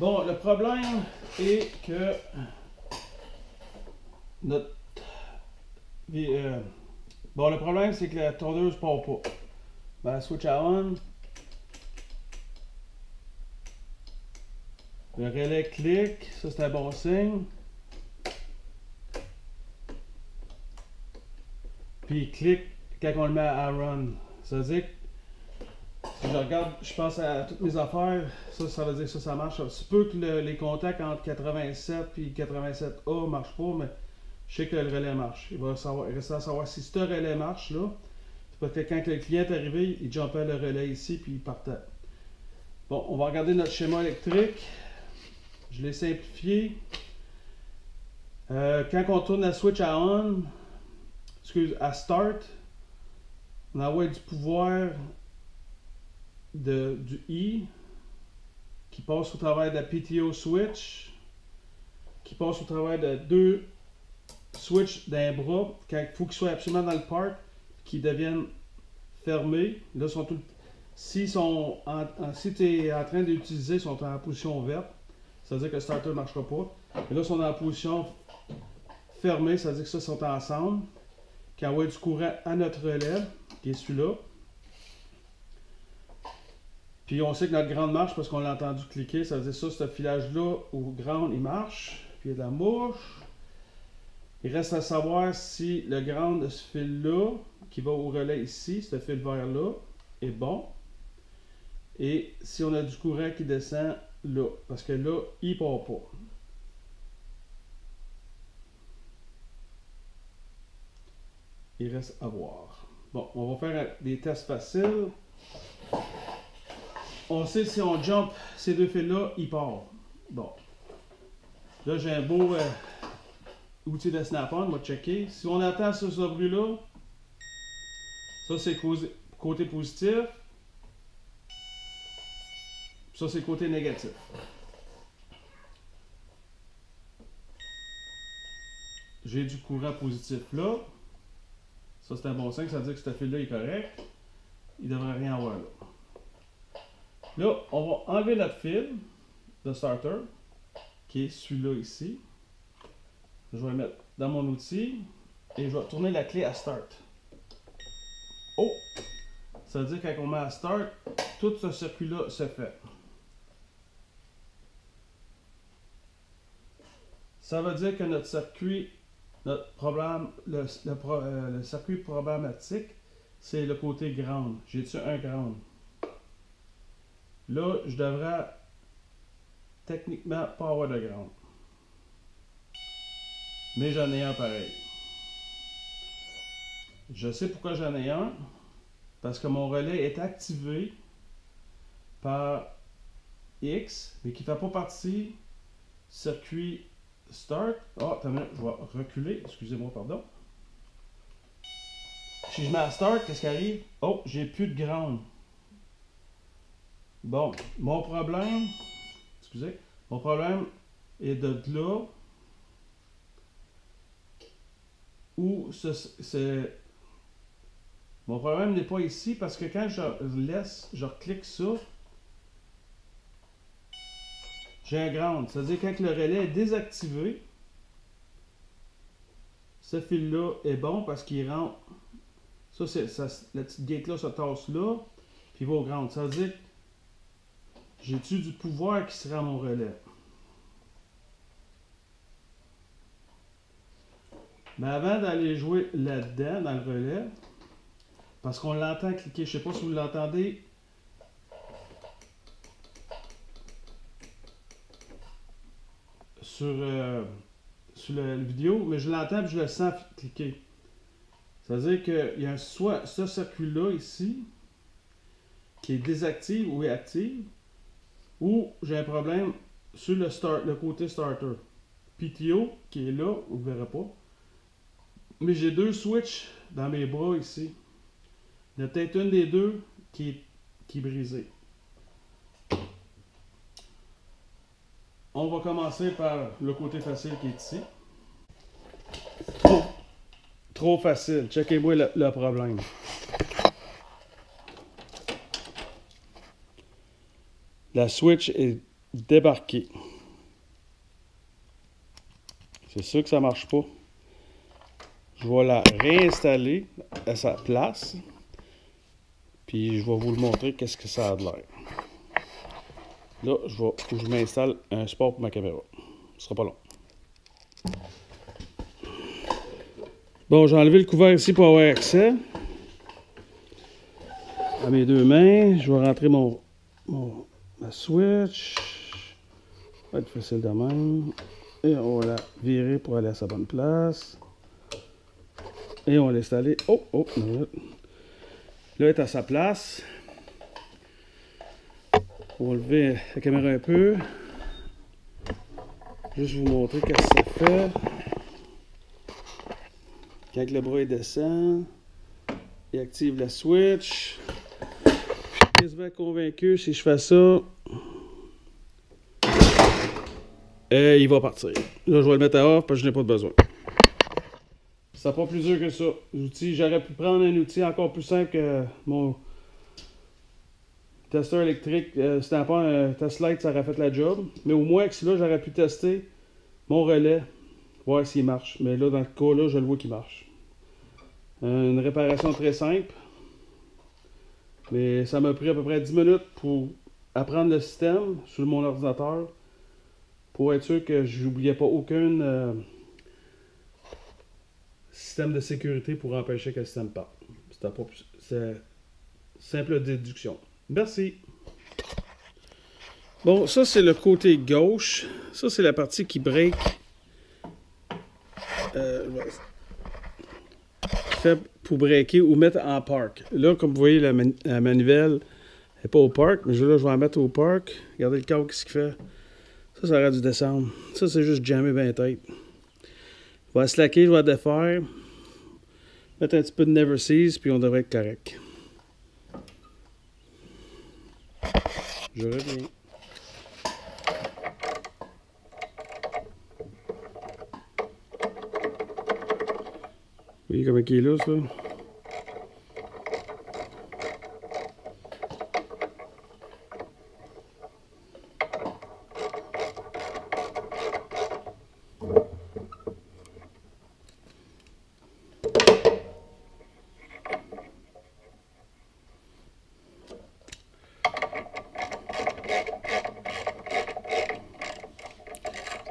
Bon, le problème est que notre... bon, le problème c'est que la tondeuse part pas. Ben, switch à on. Le relais clique, ça c'est un bon signe. Puis il clique quand on le met à run. Ça veut dire que si je regarde, je pense à toutes mes affaires, ça veut dire que ça marche. C'est peu que les contacts entre 87 et 87A ne marchent pas, mais je sais que le relais marche. Il reste à savoir si ce relais marche là. C'est parce que quand le client est arrivé, il jumpait le relais ici puis il partait. Bon, on va regarder notre schéma électrique. Je l'ai simplifié. Quand on tourne la switch à on, à start, on envoie du pouvoir du I qui passe au travers de la PTO switch, qui passe au travers de deux switches d'un bras, quand il faut qu'ils soient absolument dans le park, qu'ils deviennent fermés. Là, si tu es en train d'utiliser, ils sont en position verte, ça veut dire que le starter ne marchera pas. Et là, ils sont en position fermée, ça veut dire que ça, ils sont ensemble, qui envoie du courant à notre relais, qui est celui-là. Puis on sait que notre ground marche parce qu'on l'a entendu cliquer, ça veut dire ça, ce filage-là au ground, il marche. Puis il y a de la mouche. Il reste à savoir si le ground de ce fil-là, qui va au relais ici, ce fil vert-là, est bon. Et si on a du courant qui descend là, parce que là, il ne part pas. Il reste à voir. Bon, on va faire des tests faciles. On sait si on jump ces deux fils-là, il part. Bon. Là, j'ai un beau outil de snap-on, on va checker. Si on attend ce bruit-là, ça c'est côté positif. Ça c'est côté négatif. J'ai du courant positif là. Ça c'est un bon signe, ça veut dire que ce fil-là est correct. Il ne devrait rien avoir là. Là, on va enlever notre fil de starter, qui est celui-là ici. Je vais le mettre dans mon outil et je vais tourner la clé à start. Oh! Ça veut dire que quand on met à start, tout ce circuit-là se fait. Ça veut dire que notre circuit, le circuit problématique, c'est le côté ground. J'ai dessus un ground. Là, je devrais techniquement pas avoir de ground. Mais j'en ai un pareil. Je sais pourquoi j'en ai un. Parce que mon relais est activé par X, mais qui ne fait pas partie du circuit start. Oh, attends, je vais reculer. Excusez-moi, pardon. Si je mets à start, qu'est-ce qui arrive? Oh, j'ai plus de ground. Bon, mon problème est de là où mon problème n'est pas ici parce que quand je reclique ça, j'ai un ground. C'est-à-dire quand le relais est désactivé, ce fil-là est bon parce qu'il rentre. La petite gate-là se tasse là, puis il va au ground. Ça veut dire que j'ai-tu du pouvoir qui sera à mon relais. Mais avant d'aller jouer là-dedans, dans le relais, parce qu'on l'entend cliquer, je ne sais pas si vous l'entendez. Sur la vidéo, mais je l'entends et je le sens cliquer. Ça veut dire qu'il y a soit ce circuit-là ici, qui est désactive ou est active, ou j'ai un problème sur le côté starter. PTO, qui est là, vous ne verrez pas. Mais j'ai deux switches dans mes bras ici. Il y a peut-être une des deux qui est brisée. On va commencer par le côté facile qui est ici. Trop facile. Checkez-moi le problème. La switch est débarquer. C'est sûr que ça marche pas. Je vais la réinstaller à sa place. Puis je vais vous le montrer qu'est-ce que ça a de l'air. Là, faut que je m'installe un support pour ma caméra. Ce sera pas long. Bon, j'ai enlevé le couvert ici pour avoir accès à mes deux mains. Je vais rentrer ma switch. Ça va être facile de même. Et on va la virer pour aller à sa bonne place. Et on va l'installer. Oh, non. Là, elle est à sa place. On va lever la caméra un peu. Juste vous montrer qu'est-ce que ça fait. Quand le bras descend, il active la switch. Je suis quasiment convaincu, si je fais ça, il va partir. Là, je vais le mettre à off parce que je n'ai pas de besoin. Ça n'a pas plus dur que ça. L'outil, j'aurais pu prendre un outil encore plus simple que mon testeur électrique. C'était pas un test light, ça aurait fait la job. Mais au moins, que là, j'aurais pu tester mon relais, voir s'il marche. Mais là, dans le cas-là, je le vois qu'il marche. Une réparation très simple. Mais ça m'a pris à peu près 10 minutes pour apprendre le système sur mon ordinateur. Pour être sûr que j'oubliais pas aucun système de sécurité pour empêcher que le système parte. C'est simple déduction. Merci. Bon, ça c'est le côté gauche. Ça c'est la partie qui break. Qui fait pour breaker ou mettre en park. Là, comme vous voyez, la manivelle n'est pas au park, mais là, je vais la mettre au park. Regardez le câble, qu'est-ce qu'il fait. Ça aurait dû descendre. Ça, c'est juste jammer bien tête. Je vais la slacker, je vais la défaire. Mettre un petit peu de Never Cease, puis on devrait être correct. Je reviens. Vous voyez comment il est là, ça?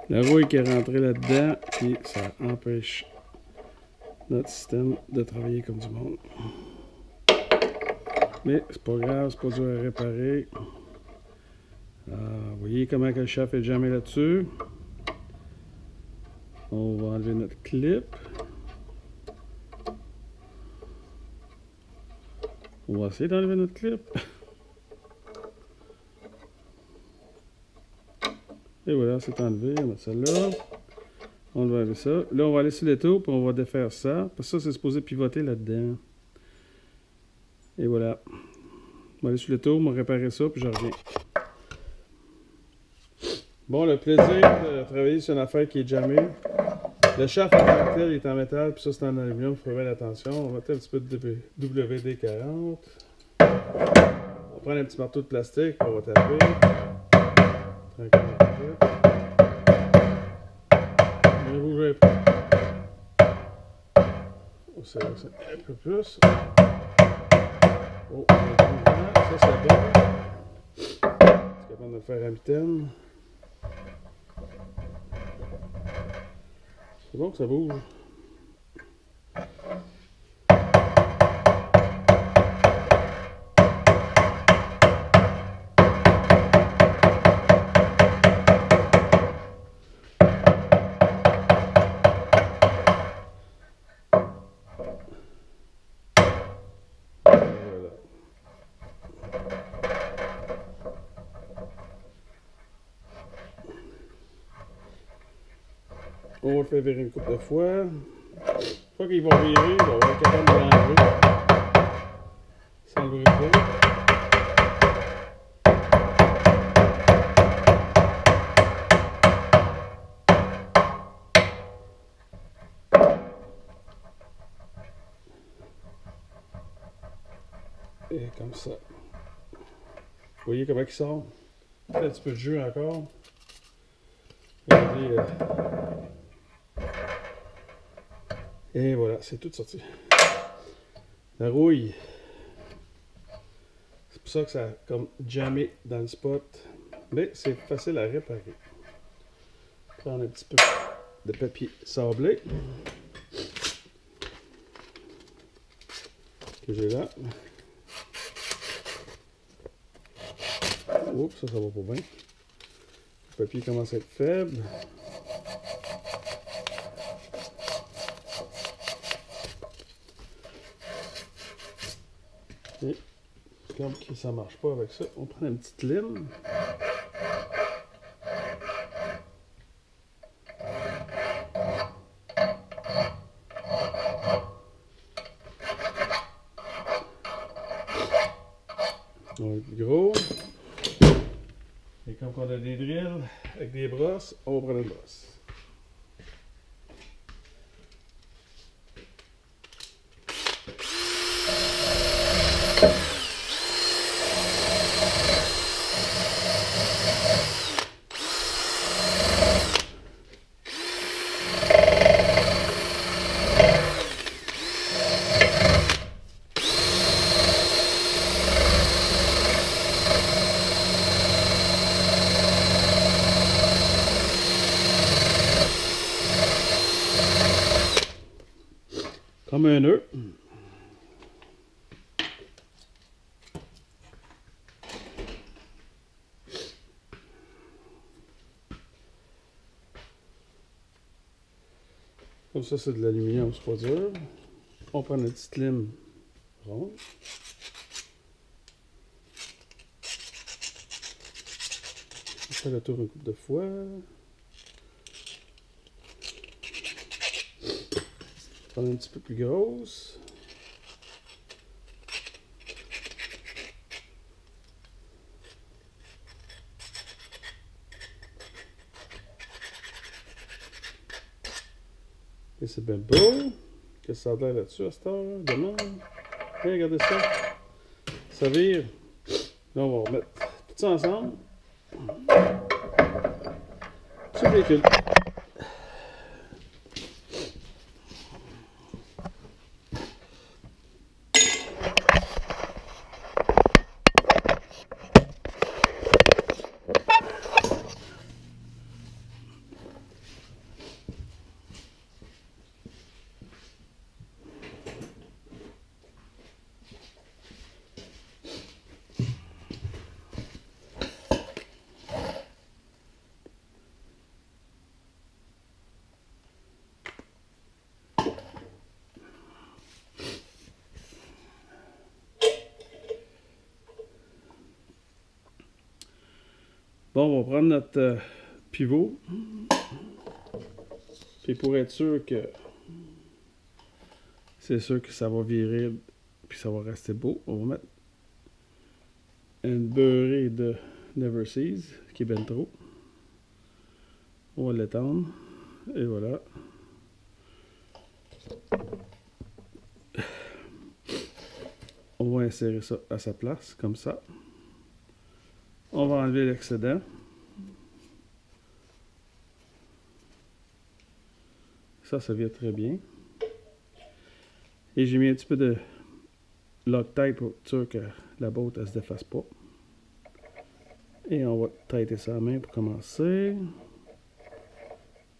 La rouille qui est rentrée là-dedans, et ça empêche notre système de travailler comme du monde. Mais c'est pas grave, c'est pas dur à réparer. Vous voyez comment le shaft est jamais là-dessus. On va enlever notre clip. On va essayer d'enlever notre clip. Et voilà, c'est enlevé. On va mettre ça là. On va enlever ça. Là, on va aller sur l'étau, puis on va défaire ça. Parce que ça, c'est supposé pivoter là-dedans. Et voilà. On va aller sur l'étau, on va réparer ça, puis je reviens. Bon, le plaisir de travailler sur une affaire qui est jammée. Le shaft en tant que tel est en métal, puis ça c'est en aluminium, il faut faire attention. On va mettre un petit peu de WD-40. On va prendre un petit marteau de plastique, on va taper. Tranquillement. Ne bougez pas. On serre ça un peu plus. Oh, ça c'est bon. C'est capable de le faire à mitaine. C'est bon que ça bouge. Voilà. On va le faire virer une couple de fois. Une fois qu'ils vont virer, on va être capable de l'enlever. Sans le briser. Et comme ça. Vous voyez comment il sort? Un petit peu de jus encore. Regardez, et voilà, c'est tout sorti. La rouille. C'est pour ça que ça a comme jamais dans le spot. Mais c'est facile à réparer. Prendre un petit peu de papier sablé. Que j'ai là. Oups, ça va pas bien. Le papier commence à être faible. Et comme que ça marche pas avec ça, on prend une petite lime. On va être gros. Et comme on a des drills avec des brosses, on va prendre une brosse. Comme un nœud. Comme ça, c'est de l'aluminium, c'est pas dur. On prend notre petite lime ronde. On fait le tour une couple de fois. Prendre un petit peu plus grosse. Et c'est bien beau. Qu'est-ce que ça a l'air là-dessus à cette heure? Demain. Hey, regardez ça. Ça vire. Là, on va remettre tout ça ensemble. Sur le véhicule. Bon, on va prendre notre pivot. Puis pour être sûr que c'est sûr que ça va virer puis ça va rester beau, on va mettre une beurrée de Never Seas qui est bien trop. On va l'étendre. Et voilà. On va insérer ça à sa place, comme ça. On va enlever l'excédent. Ça vient très bien. Et j'ai mis un petit peu de Loctite pour être sûr que la botte ne se défasse pas. Et on va traiter ça à main pour commencer.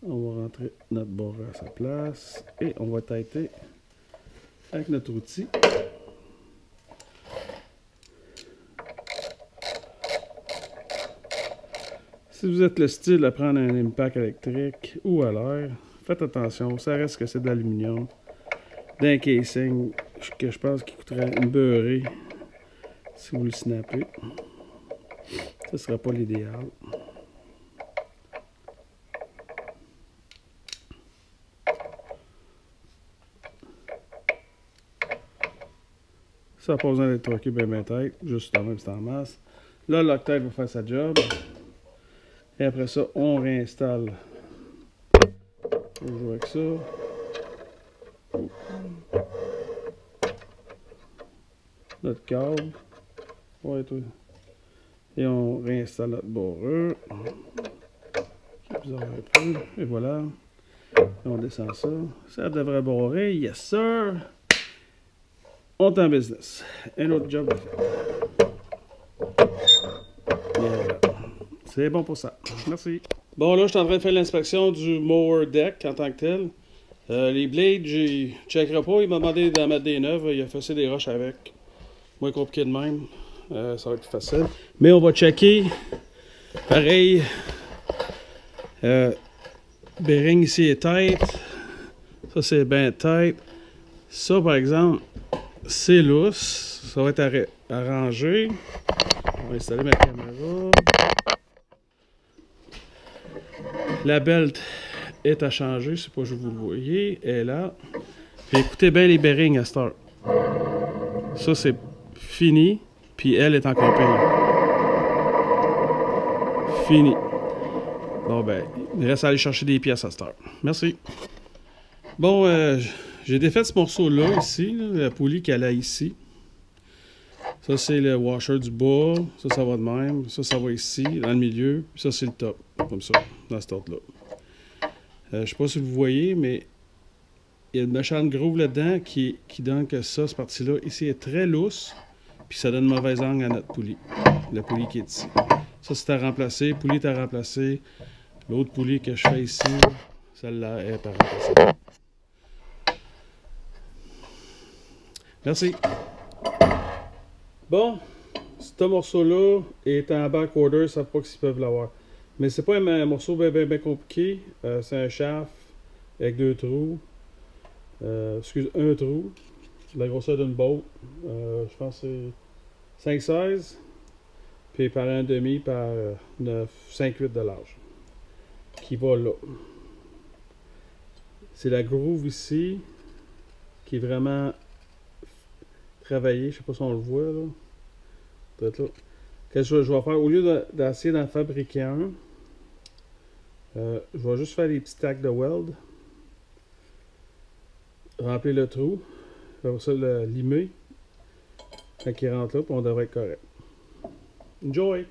On va rentrer notre bord à sa place. Et on va traiter avec notre outil. Si vous êtes le style à prendre un impact électrique ou à l'air, faites attention, ça reste que c'est de l'aluminium. D'un casing que je pense qu'il coûterait une beurrée si vous le snappez. Ce ne serait pas l'idéal. Ça n'a pas besoin d'être torqué bien tête, juste quand même c'est en masse. Là, Loctite va faire sa job. Et après ça, on réinstalle. On joue avec ça. Notre câble. Ouais, toi. Et on réinstalle notre boreur. Un peu. Et voilà. On descend ça. Ça devrait borer. Yes, sir. On est en business. Un autre job à faire. Yeah. C'est bon pour ça. Merci. Bon, là, je suis en train de faire l'inspection du mower deck en tant que tel. Les blades, je checkerai pas. Il m'a demandé d'en mettre des neuves. Il a fait des roches avec. Moins compliqué de même. Ça va être plus facile. Mais on va checker. Pareil. Bearing ici est tight. Ça, c'est bien tight. Ça, par exemple, c'est lousse. Ça va être arrangé. On va installer ma caméra. La belt est à changer. Je sais pas si vous le voyez. Elle est là. Puis écoutez bien les bearings à cette heure. Ça, c'est fini. Puis elle est encore pire. Fini. Bon, ben, il reste à aller chercher des pièces à cette heure. Merci. Bon, j'ai défait ce morceau-là, ici, là, la poulie qu'elle a ici. Ça, c'est le washer du bas. Ça va de même. Ça va ici, dans le milieu. Puis ça, c'est le top. Comme ça, dans cet ordre-là. Je sais pas si vous voyez, mais il y a une méchante groove là-dedans qui donne que ça, cette partie-là, ici, est très lousse. Puis ça donne mauvaise angle à notre poulie. La poulie qui est ici. Ça, c'est à remplacer. Poulie est à remplacer. L'autre poulie que je fais ici, celle-là est à remplacer. Merci. Bon, ce morceau-là est en back order, ils ne savent pas s'ils peuvent l'avoir. Mais c'est pas un morceau bien compliqué. C'est un shaft avec 2 trous. Un trou. La grosseur d'une botte. Je pense que c'est 5,16. Puis par 1,5 par 5,8 de large. Qui va là. C'est la groove ici qui est vraiment travaillée. Je sais pas si on le voit là. Peut-être là. Qu'est-ce que je vais faire? Au lieu d'essayer d'en fabriquer un, je vais juste faire des petits tacs de weld. Remplir le trou. Faire ça le limer. Quand il rentre là, puis on devrait être correct. Enjoy!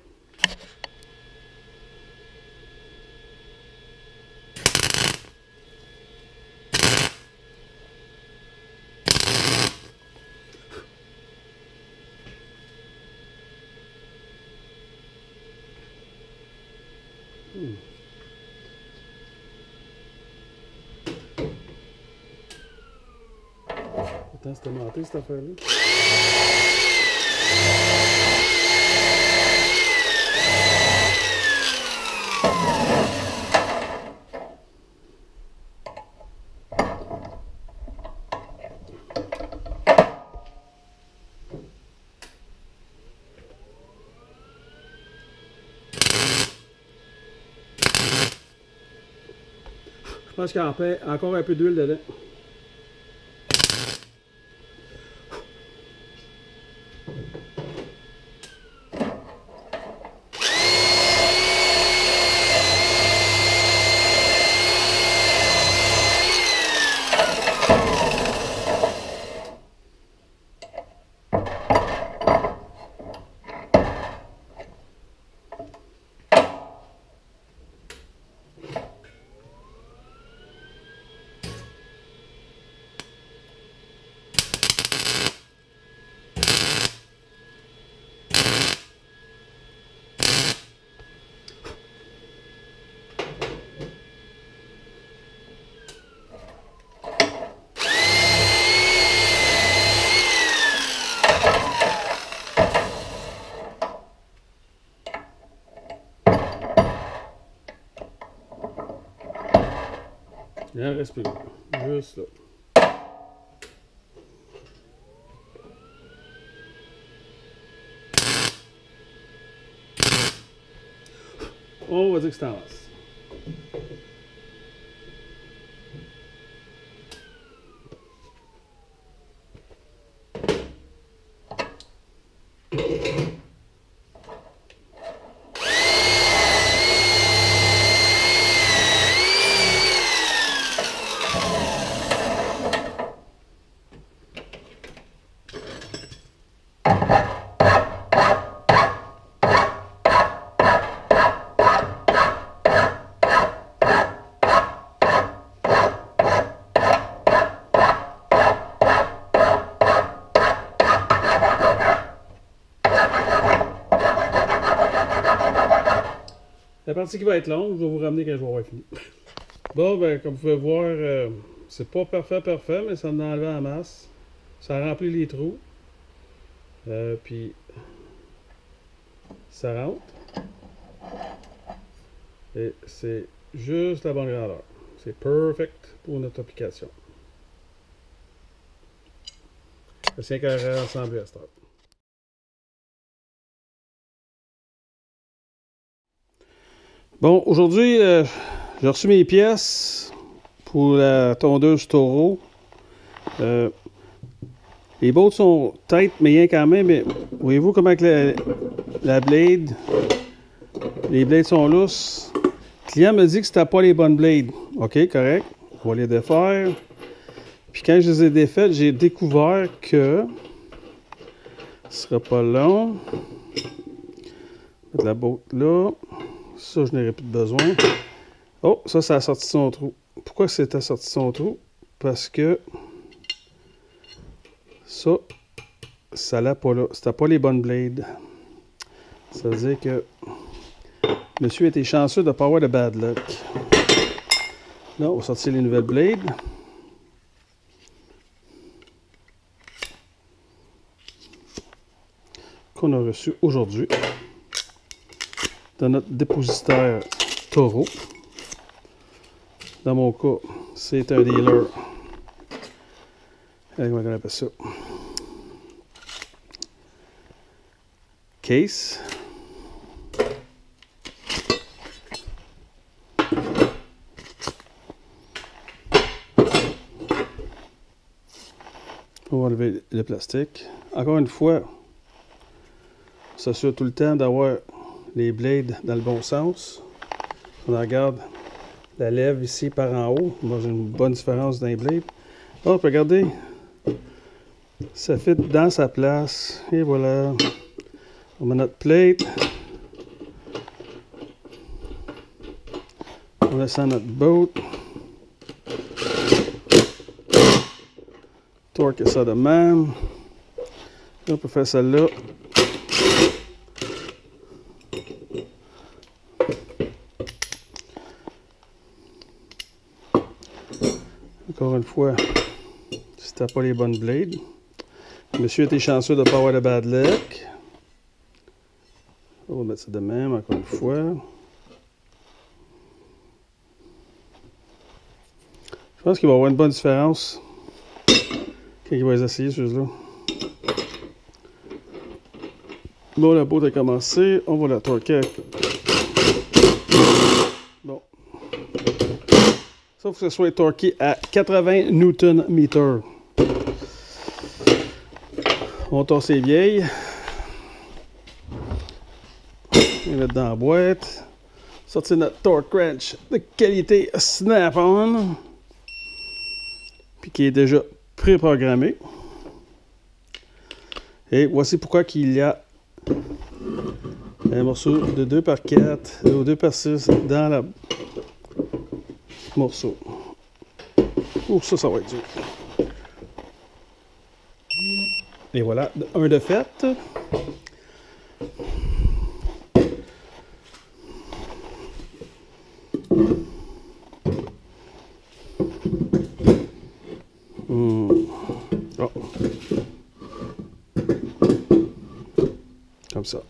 Attends, c'était menté cette affaire-là. Je pense qu'il y a encore un peu d'huile dedans. Il en reste plus. Juste là. On va dire que c'est en masse. La partie qui va être longue, je vais vous ramener quand je vais avoir fini. Bon, ben, comme vous pouvez voir, c'est pas parfait, mais ça en a enlevé en masse. Ça remplit les trous. Puis, ça rentre. Et c'est juste la bonne grandeur. C'est perfect pour notre application. C'est carré ensemble à cette heure. Bon, aujourd'hui, j'ai reçu mes pièces pour la tondeuse Toro. Les bolts sont tight, mais rien quand même. Mais voyez-vous comment que la blade, les blades sont lousses. Le client me dit que c'était pas les bonnes blades. OK, correct. On va les défaire. Puis quand je les ai défaites, j'ai découvert que ce sera pas long. Mettre la botte là. Ça, je n'aurai plus de besoin. Oh, ça a sorti son trou. Pourquoi c'était sorti son trou? Parce que ça l'a pas là. C'était pas les bonnes blades. Ça veut dire que monsieur était chanceux de ne pas avoir de bad luck. Là, on va sortir les nouvelles blades. Qu'on a reçues aujourd'hui dans notre dépositaire Toro. Dans mon cas, c'est un dealer. Comment on appelle ça? Case. On va enlever le plastique. Encore une fois, on s'assure tout le temps d'avoir les blades dans le bon sens. On regarde la lèvre ici par en haut. Moi, j'ai une bonne différence dans les blades. Oh, regardez. Ça fit dans sa place. Et voilà. On met notre plate. On descend notre boat. Torque ça de même. On peut faire celle-là. Encore une fois, c'était pas les bonnes blades. Monsieur était chanceux de ne pas avoir de bad luck. On va mettre ça de même, encore une fois. Je pense qu'il va y avoir une bonne différence quand il va les essayer, ceux-là. Bon, la botte a commencé. On va la torquer. Bon. Sauf que ce soit torqué à 80 Nm. On torse les vieilles. On va mettre dans la boîte. Sortir notre torque wrench de qualité Snap-on. Puis qui est déjà préprogrammé. Et voici pourquoi il y a un morceau de 2x4 ou 2x6 dans la morceau. Ouh, ça va être dur. Et voilà, un de fait. Oh. Comme ça.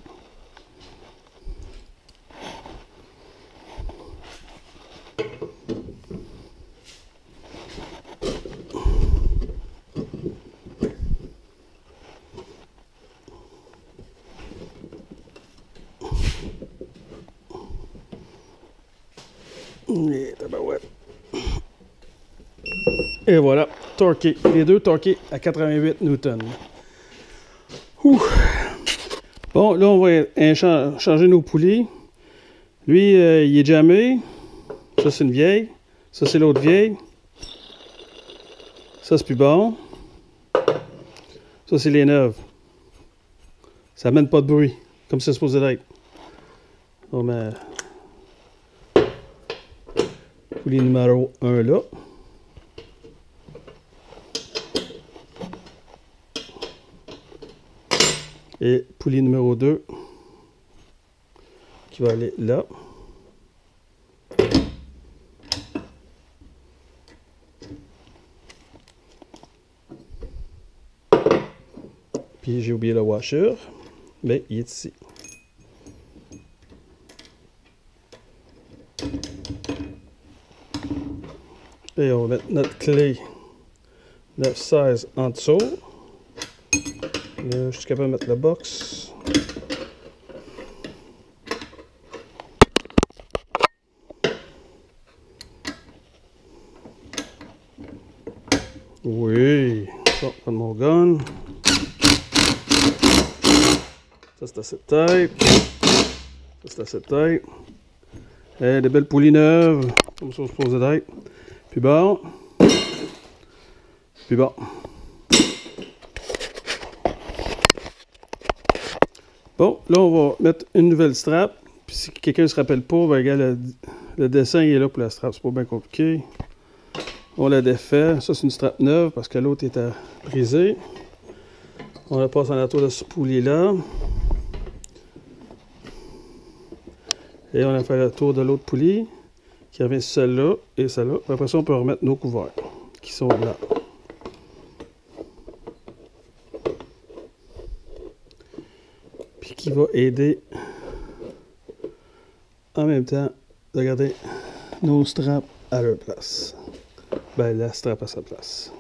Et voilà, torqué. Les deux torqués à 88 Newton. Ouh. Bon, là, on va changer nos poulies. Lui, il est jamais. Ça, c'est une vieille. Ça, c'est l'autre vieille. Ça, c'est plus bon. Ça, c'est les neuves. Ça mène pas de bruit, comme c'est supposé d'être. On met poulie numéro 1 là. Et poulie numéro 2 qui va aller là. Puis j'ai oublié le washer, mais il est ici. Et on va mettre notre clé 916 en dessous. Là, je suis capable de mettre le box. Oui, bon, prendre mon gun. Ça, c'est assez de tape. Ça, c'est assez de tape. Des belles poulies neuves, comme ça, on se pose d'être. Puis bon. Puis bon. Bon, là, on va mettre une nouvelle strap. Puis si quelqu'un ne se rappelle pas, ben, regarde, le dessin il est là pour la strap. C'est pas bien compliqué. On la défait. Ça, c'est une strap neuve parce que l'autre était brisée. On la passe en la tour de ce poulie-là. Et on a fait le tour de l'autre poulie qui revient sur celle-là et celle-là. Après ça, on peut remettre nos couverts qui sont là. Puis qui va aider en même temps de garder nos straps à leur place. Ben, la strap à sa place.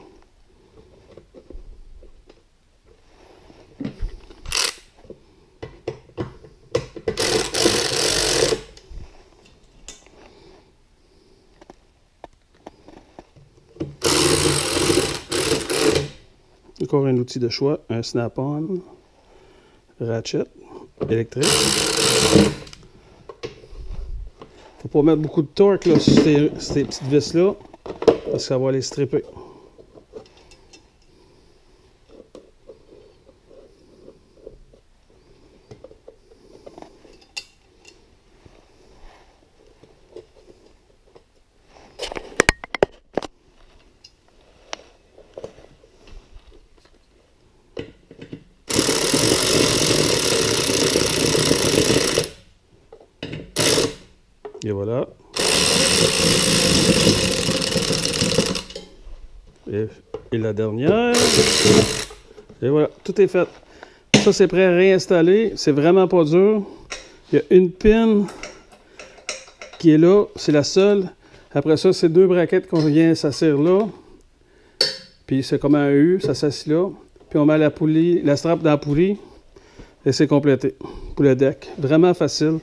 Encore un outil de choix, un snap-on, ratchet électrique. Faut pas mettre beaucoup de torque là, sur ces petites vis là, parce que ça va les stripper. Et voilà. Et la dernière. Et voilà, tout est fait. Ça, c'est prêt à réinstaller. C'est vraiment pas dur. Il y a une pin qui est là. C'est la seule. Après ça, c'est deux braquettes qu'on vient s'asseoir là. Puis c'est comme un U, ça s'assied là. Puis on met la poulie, la strap dans la poulie. Et c'est complété pour le deck. Vraiment facile.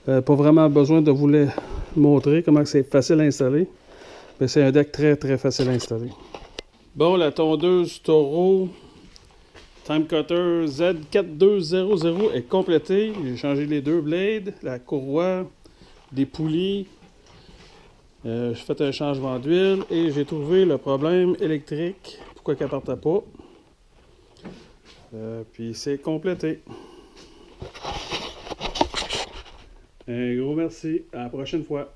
Pas vraiment besoin de vous le montrer comment c'est facile à installer. Mais c'est un deck très très facile à installer. Bon, la tondeuse Toro Time Cutter Z4200 est complétée. J'ai changé les deux blades, la courroie, des poulies. J'ai fait un changement d'huile et j'ai trouvé le problème électrique. Pourquoi qu'elle ne partait pas. Puis c'est complété. Un gros merci. À la prochaine fois.